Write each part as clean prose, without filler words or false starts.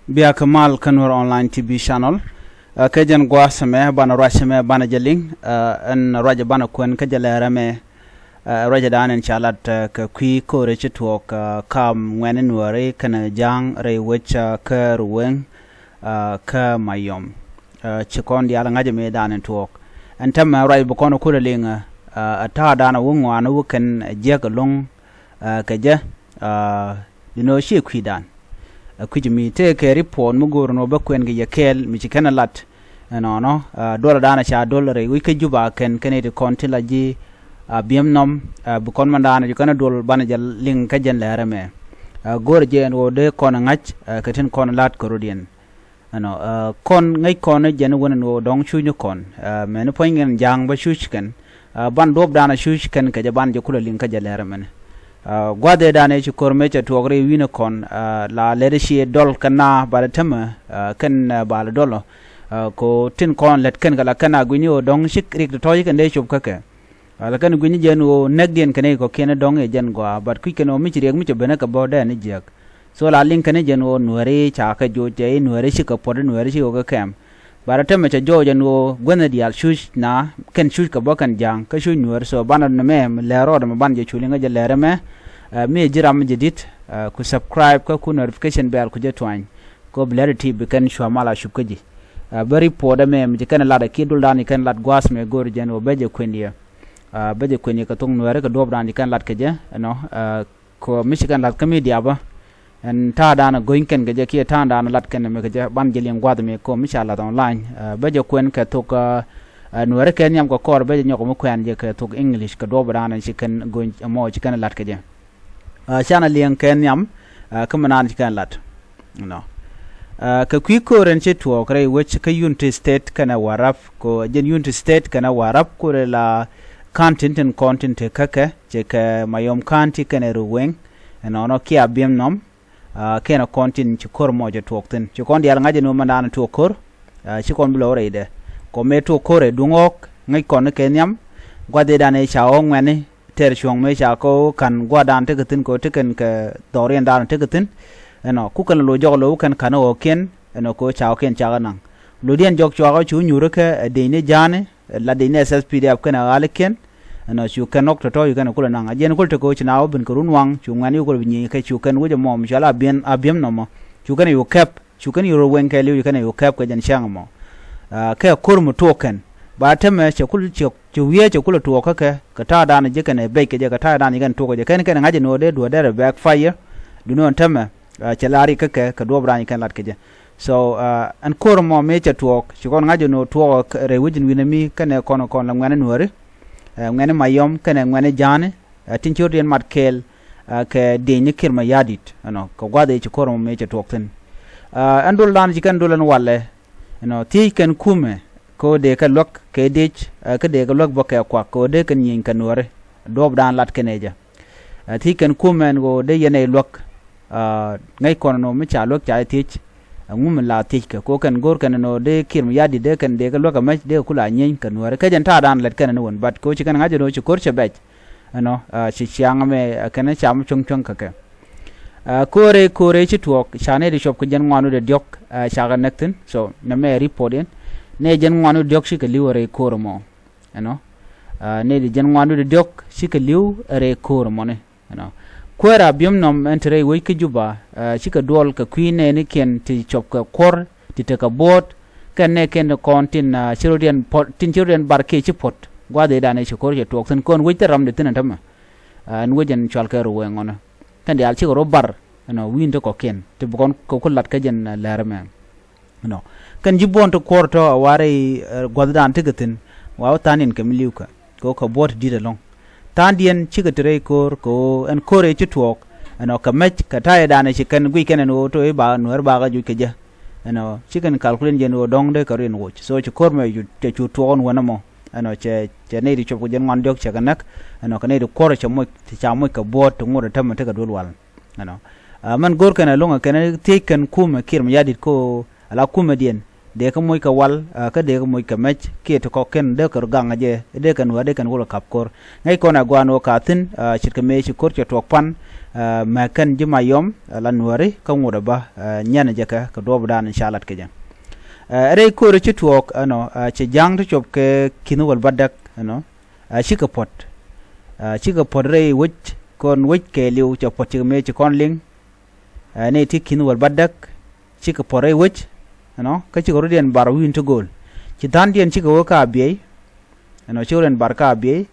Bia Kamal Kanur online TV channel. Kajan gwa same bana ruac me bana jaling en raja bana kwen kajalera me raja dan en chalat ka kwi kore chituok kam ngwene Nuer kana jang re wecha ka ruweng ka mayom chikon diala ngaje me dan en tuok en tam rai bukono kurelinga ata dana wungwana wuken jeka long kaje dino shi kwi dan kujimi te ke report mugur no bakwen ge yakel mi chikana lat no dola dana cha dollar wi ke juba ken de kontila ji biem nom bu kon mandana ju kana dol bana jal ling ka jen lere me gor je en de kon ngach ke ten kon lat korodien no kon ngai kon jen wona no dong chu nyu kon men poingen jang ba shu chiken ban dob dana shu chiken ke ban je kula ling ka jalere men gwade dane ci korme ca tuogre wina kon la ledeshi dol kana bala tema ken bala dolo ko tin kon let ken gala kana gwini o dong shik rik to toy ken de chup kake la kan gwini jen o negdien ken ko ken dong e jen gwa bat ku ken o mi rek mi bene ka boda ni jek so la link ken jen o Nuer cha ka jo je Nuer shi ka pod Nuer shi o ka kem bara tema ca jo jen o gwene dial shush na ken shush ka bokan jang ka shu Nuer so banar na me le ro da ban je chulinga je lere me me jiram jedit ku subscribe ka ku notification bell ku jetwan ko blarity bikan shwamala shukaji bari poda me mi kan lada kidul dani kan lad gwas me gor jen o beje kwendia ka tung Nuer ka dob dani kan lad keje no ko michigan lad kamedia ba en ta dana goinken geje ki ta dana lad ken me geje ban jelien gwad me ko mishala online beje kwen ka to ka Nuer ken yam ko kor beje nyoko mo kwen je ka to english ka dob dana chicken goin mo chicken lad keje chana liang ken yam kamanan chikan lat no ka kwi koren che tuo kre wech ka unity state kana warap ko jen unity state kana warap ko la content kaka che ka mayom kanti kana ruweng no kia biem nom kena content che kor mo je tuokten che kon dial ngaje no mandana to kor che kon blo reide ko me to kore dungok ngai kon ken yam gwade dane chao ngwane ter chuang me cha ko kan gwa dan te gatin ko te kan ka dorian dan te gatin no ku kan lo jog lo kan kan o ken no ko cha ken cha nang lo dien jog chwa ko chu nyuru ke de ne jane la de ne sspdf kan ale ken no chu kan ok to yu kan ko nang ajen ko te ko chna o bin kurun wang chu ngani ko ni ke chu kan wo je mom shala bien abiem no mo chu kan yu kep chu kan yu wen ke lu kan yu kep ka jan chang mo ke kur mu token ba teme che kul che wiye che kul to ka ta dana je kan be ke je ka ta dana gan to ko je kan ngaje no de do de backfire du no teme che lari ka do brani kan lat ke je so an kor mo me che to che kon ngaje no to re wujin winami kan kon la ngane Nuer ngane mayom kan ngane jane tin chorien mat kel ke de ni kirma yadit no ko gwade che kor mo me che to ten andul dan ji kan dulan walle no ti kan kume ko de ka lok ke dich ka de ka lok boke kwa ko de kan yin kan Nuer dob dan lat keneja ti kan kumen go de yene lok ngai kono no mi cha lok cha tich ngum la tich ka ko kan gor kan no de kirm yadi de kan de ka lok ma de kula nyin kan Nuer ka jan ta dan lat kan won bat ko chi kan ngaje no chi kor che bech no chi chiang me kan cham chung ka ka kore chi tuok chane de shop ko jan nganu de diok cha ga naktin so na me report in ne jen ngwanu diok shi ka liu re kormo ne de jen ngwanu de diok shi ka liu re kormo ne kwera biem nom entre we ke juba shi ka dol ka queen ne ken ti chop ka kor ti te ka bot kan ne ken kontin children pot tin children barke chi pot gwa de dane shi kor je tok sen kon we te ram de tin tam an we jen chal ka ro ngona kan de al chi ro bar win to ko ken te bon ko lat ka jen larme kan jibon to korto ware gwaddan tigatin wa tanin kamiliuka ko ka bot dida long tandien chigatre kor ko en kore chituok ano kamech kataya dana chikan gui kenen o to ba Nuer ba ga ju keja ano chikan calculate jen o dong de karin woch so chikor me ju te chu tuon wona mo ano che ne ri chopo jen ngon dok chakanak ano kane ri kor chamo chamo ka bot ngoro tam te ka dolwal ano man gor kana longa kana taken kuma kirm yadit ko ala kuma dien de ka moy ka wal ka de ka moy ka mech ke to ko ken de ka ganga je de kan wa de kan wala kap kor ngai kona gwano ka tin chit ka me chi kor che to pan ma kan ji mayom la Nuer ka ngoda ba nyana jaka ka do dan inshallah ke jan re ko re chituok ano che jang to chop ke kinwal badak ano chikapot re wich kon wich ke liu chopot chi me chi kon ling ne ti kinwal badak chikapot re wich ano ka chi gordian bar win to gol chi dan dien chi go ka biye ano churen bar ka biye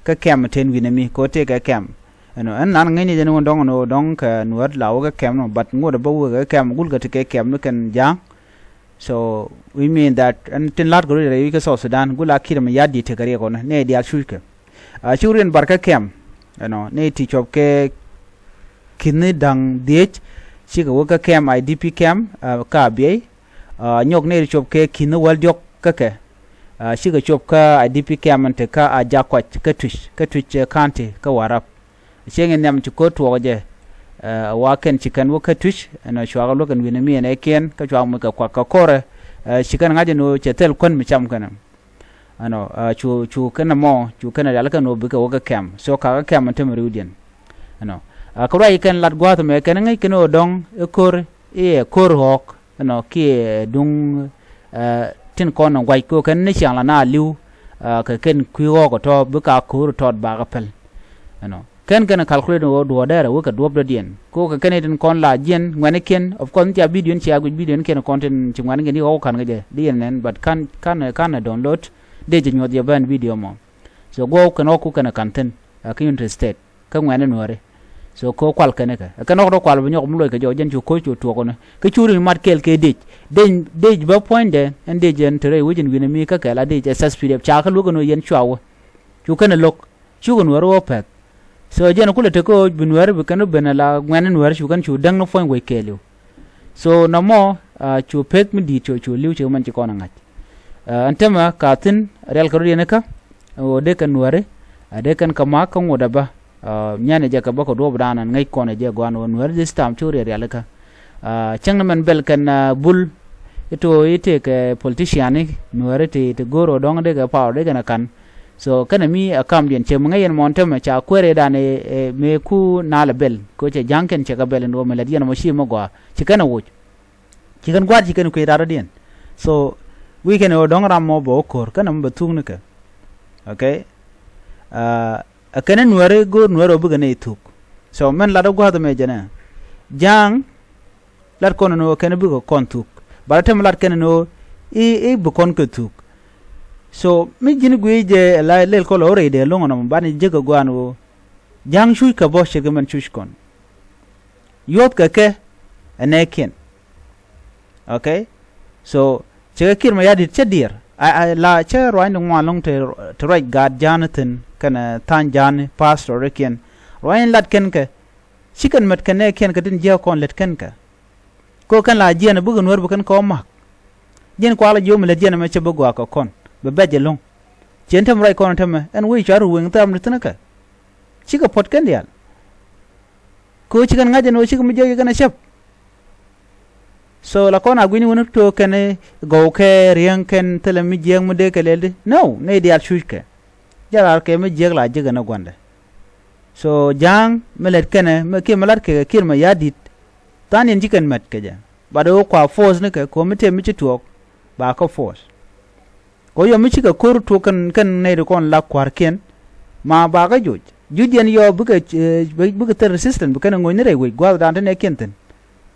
ka kem ten winami ko te ka kem ano an nan ngai ni jeno dong no dong ka Nuer law ka kem no but ngoda ba wo ka kem gul ka te kem no kan jang. So we mean that and tin lat gori re ka so Sudan gula kirma yadi te kare ko ne dia shuke churen barka kem ano ne ti chop ke kinni dang diech chi ka wo ka kem IDP kem ka biye nyok ne chop ke kinni wal jok ka ke chi ka chop ka IDP kem te ka aja kwach ka tuch county ka warap chenge nyam ti ko to je wa ken chikan wo ka tuch ano chwa lo kan winami ne ken ka chwa mo ka kwa ka kore chikan ngaje no chetel kon mi cham kana ano chu kana mo chu kana dal kan no bika wo ka kem so ka kem te meridian ano ka rai kan lat gwa to me kan ngai kino dong kor hok ano ki dung tin kon no gwai ko kan ne chang la na liu ka ken kwi wo ko to bika ko to ba ka pel ano ken kana calculate no do dara wo ka do dien ko ka ken kon la jen ngwane ken of course ya video chia gu video ken content chi ngwane ngi ho kan ga dien nen but kan download de je nyod ya ban video mo so go kan o ku kana content ka interested ka ngwane Nuer so ko kwal kana ka no do kwal bu nyok mu lo ka jo jen chu ko chu to ko ne ka churi mat kel ke de ba point de en de jen tere wujin winami ka la de ss pdf cha ka lu ko no yen chwa chu kana lok chu ko Nuer wo pek so jena kula te ko Nuer bu kanu benala ngwane Nuer chu kan chu dang no point we kelio so no mo chu pek mi di chu liu chu man chi kona ngach antema katin real ko yene ka o de kan Nuer de kan kama ka ngoda ba nyane je ka ba ko do bana ngai kona je gwano Nuer this time chu real ka chang man bel kan bul ite ke politician Nuer te goro dong de ka power de kana kan so kana mi akam dien che mga yen montem cha kwere dane me ku na la bel ko che janken che ka bel ndo me la dien mo shi mo gwa chi kana wo chi kan gwa chi kan ku ira dien so we can o dong ram mo bo kor kana mba tung ne ka okay kana Nuer bu gane tuk so men la do gwa do me jana jang lat kono no kana bu ko kon tuk baratem lat kana no bu kon ko tuk so mi jini gwe je la lel ko lore de longo no bani jega gwano jang shui ka bo shege man chush kon yot ka ke anekin okay so chega kir ma yadi chedir la che roin no long te right god Jonathan kana tan jan pastor ken roin lat ken ka chikan mat ken ken ka din je kon let ken ka ko kan la jena bu Nuer bu kan ko mak jen ko ala jom le jena ma che bu gwa ko kon beje long chentem rai kon tem en wi charu wing tam nitnaka chika pot kan dial ko chikan ngaje no chika mije kana chap so la kona gwini wono to kane go ke riang ken tele mi jeng mu de kelelde no ne dial shuke jaral ke mi jeg la jega na gonde so jang melet kene me ke melat ke kirma yadit tan en chikan mat ke ja bado kwa force ne ke ko mite mi chitok ba ko force ko yo mi chika kur to kan ne kon la kwar ken ma ba ga jujen yo buga ter resistant bu kan ngoi ne re we gwa dan ne kenten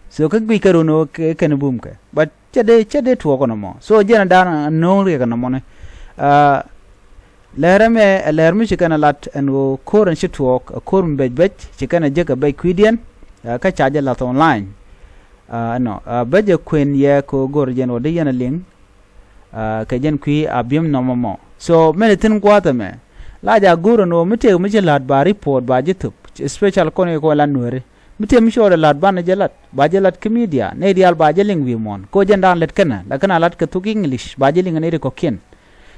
so ka bi karo no ken bum ka but chede to ko no mo so jena dan no re kan mo ne lerme chika na lat en go koran chitwok korum bej chika na jeka bay kwidian ka chaje lat online no beje kwen ye ko gor jen o de yana ling ka jen kwi abim no mo so menitin kwata me la ja guru no mite mi lat ba report ba jitup special ko la Nuer mite mi shore lat ba na jelat ba jelat media ne dial ba jeling wi mon ko jen dan let kana la kana lat ka tuk English ba jeling ne ko ken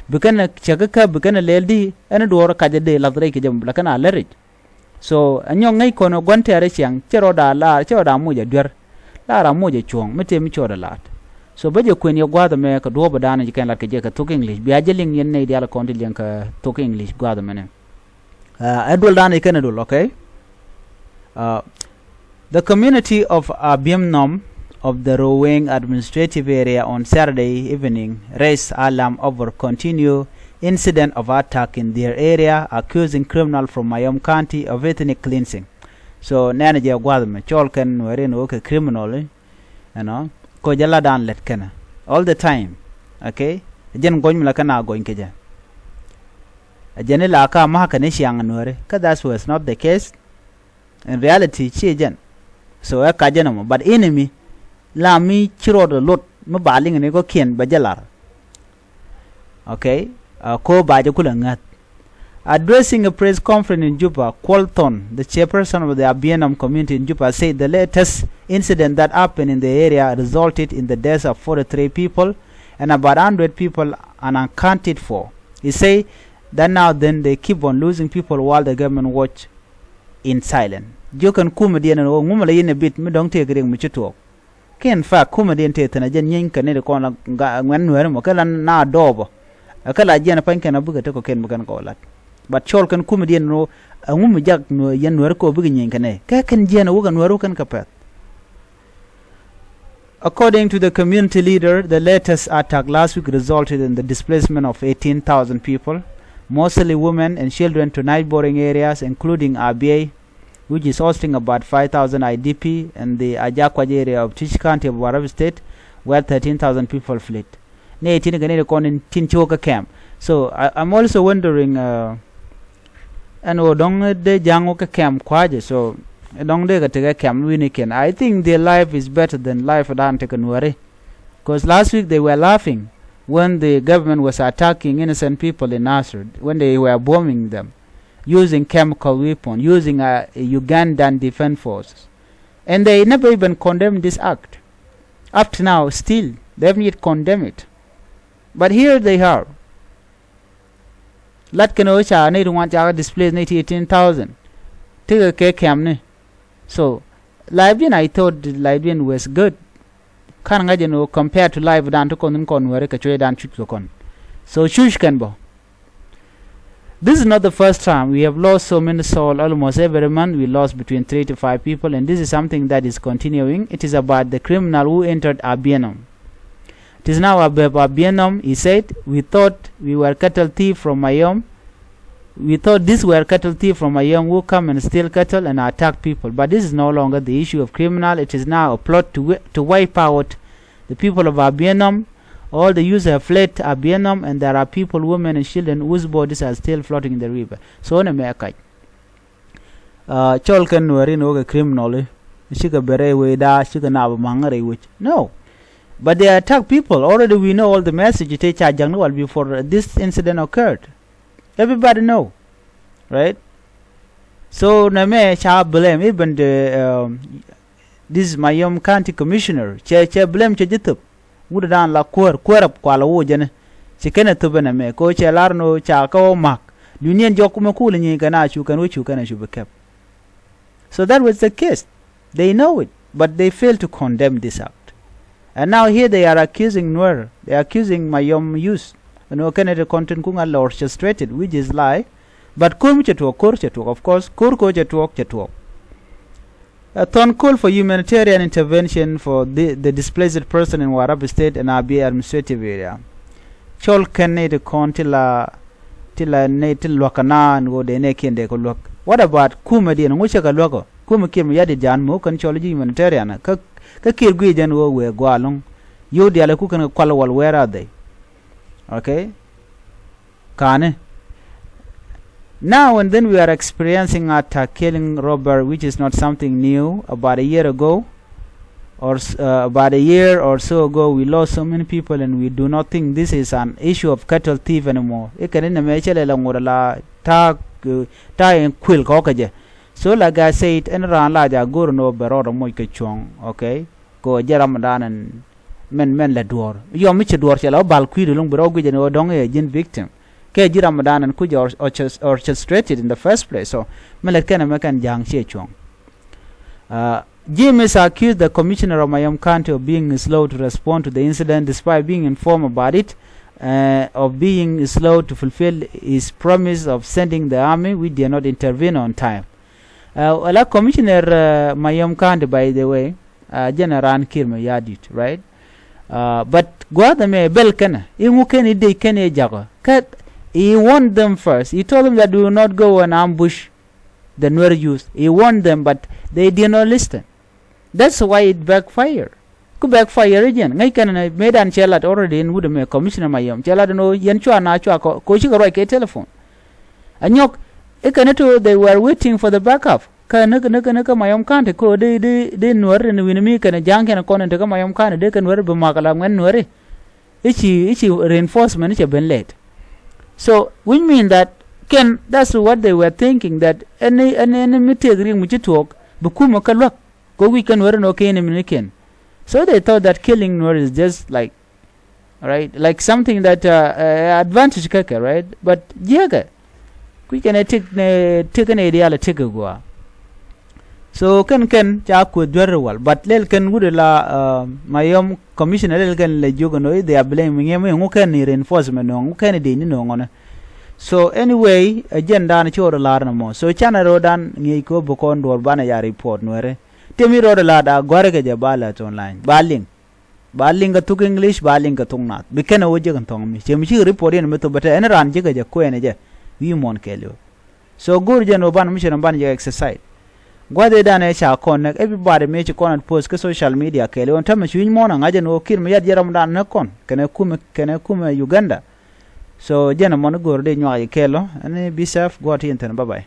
bukan chagaka bukan leldi ana duwar ka de la dre ke jam la kana lerit so anyo ngai kono gonte are chiang chero da mu ja der la ra mu je chuong mite mi chore lat so baje kwen yo gwada me ka do badana jikan la ke je ka tuk English bi ajeling yen ne dial konti len ka tuk English gwada mene adol dan ikene dol okay The community of Abiemnom of the Roweng administrative area on Saturday evening raised alarm over continued incident of attack in their area, accusing criminal from Mayom County of ethnic cleansing. So nana je gwadme cholken werin okay criminal, you know, ko jala dan let kana all the time. Okay, jen goñ la kana goñ ke jen ajene la ka ma ka ne shiang Nuer ka that was not the case in reality chi jen. So ka jen but enemy la mi chiro de lot mo baling ne ko kien ba jalar. Okay, ko ba je kulangat. Addressing a press conference in Juba, Qualton, the chairperson of the Abienam community in Juba, said the latest incident that happened in the area resulted in the deaths of 43 people and about 100 people unaccounted for. He said that now then they keep on losing people while the government watch in silence. You can come again and ngumala in a bit, me don't take ring much talk. Can fa come again take an agent yank and corner when we're mokalan na dobo. A kala jen pink and a book at ken can call that. But chol kan kumedian no a jak no yen Nuer ko bugin kane ka kan jen wogan Nuer kan kapet. According to the community leader, the latest attack last week resulted in the displacement of 18,000 people, mostly women and children, to neighboring areas including Abia, which is hosting about 5,000 IDP, and the Ajakwaj area of Tish County of Warab State, where 13,000 people fled. Ne tin ganere kon in Tinchoka camp. So I'm also wondering and dong de jango ka camp kwaje, so dong de ga camp winiken. I think their life is better than life of Nuer, because last week they were laughing when the government was attacking innocent people in Nasser, when they were bombing them using chemical weapons, using Ugandan defense forces, and they never even condemned this act. Up to now, still they haven't yet condemned it, but here they are. Lat can ocha ne want to display 18,000. Take a cake camne. So Libyan, I thought Libyan was good. Can I compared to live dan to kon where ka dan chukon. So shush can bo. This is not the first time we have lost so many souls. Almost every month we lost between 3 to 5 people, and this is something that is continuing. It is about the criminal who entered Abienam. It is now about Abienam. He said, we thought we were cattle thief from Mayom. We thought these were cattle thief from Mayom who come and steal cattle and attack people. But this is no longer the issue of criminal. It is now a plot to wipe out the people of Abienam. All the youths have fled Abienam, and there are people, women and children whose bodies are still floating in the river. So on a mekai. Cholken were in a criminal. Shika bere we da shika na mangare which no. But they attack people. Already we know all the message take Janwal before this incident occurred. Everybody know, right? So Name cha blame even the this Mayom County Commissioner. Che blame che jitup. Would dan la up kwala wo jene. Che kene tubena me ko che larno cha ko mak. Union jokuma kule nyi kana chu kan which you can should be kept. So that was the case. They know it, but they fail to condemn this act. And now here they are accusing Nuer. They are accusing Mayom youth. No Canada content kung alla orchestrated, which is lie. But kur chetuok, of course, kur ko chetuok. A ton call for humanitarian intervention for the displaced person in Warab State and Abia administrative area. Chol Canada con tila natil wakana and go de nekinde ko look. What about Kumadi and Mushaka logo? Kumakim yadi jan mo kan chol humanitarian. Ka kirgui jan wo we go along. You the alakukan kwalawal, where are they? Okay, Kane. Now and then we are experiencing attack, killing, robber, which is not something new. About a year ago, or about a year or so ago, we lost so many people, and we do not think this is an issue of cattle thief anymore. So like I said, and around la go no beror mo chong. Okay, go Jeramadan and men la door. Yo miche door chala bal kwidu long bro gwe no dong e jin victim. Ke Ramadan and kuja orchestrated in the first place. So melet kana mekan jang che chong. James accused the commissioner of Mayom County of being slow to respond to the incident despite being informed about it, of being slow to fulfill his promise of sending the army which did not intervene on time. Wala commissioner mayom county by the way general kirma yadit right but gwada me bel kana ingu ken de ken e jago kat he warned them first. He told them that do not go and ambush the Nuer youth. He warned them, but they did not listen. That's why it backfired. Could backfire again. Ngai kan made an chelat already in would me commissioner mayom. Chelat no yen chua na chua ko shi roi ke telephone. Anyok ekaneto they were waiting for the backup. Ka naka mayom kante ko de Nuer and winimi kan jang kan kon de mayom kante de kan Nuer be makala ngan Nuer. Ichi reinforcement ichi ben late. So we mean that that's what they were thinking, that any enemy agreeing with you talk bukuma kalwak go we can wear no ken. So they thought that killing Nuer is just like right, like something that advantage kaka, right? But jaga we can take an idea take go. So can cha ku dwerwal but lel can good la mayom commissioner lel can le jogono they are blaming him who can reinforcement no can de ni no ngona. So anyway agenda na choro la na mo so chana rodan ngi ko bokon dor bana ya report Nuer temi ro la da gore ke jabala online baling ga tuk English baling ga thoknath bikena woje kan thong mi chemi chi report en meto bata en ran je ga ko ene je wi mon kelio so gur je no ban mi chen ban je exercise gwade dane cha connect everybody me chi connect post ke social media kelio on tam chi mo na ngaje no kir mi yad yaram dan na kon kene kuma Uganda so jena mon gur de nyaa kelo ane be safe go to internet bye bye.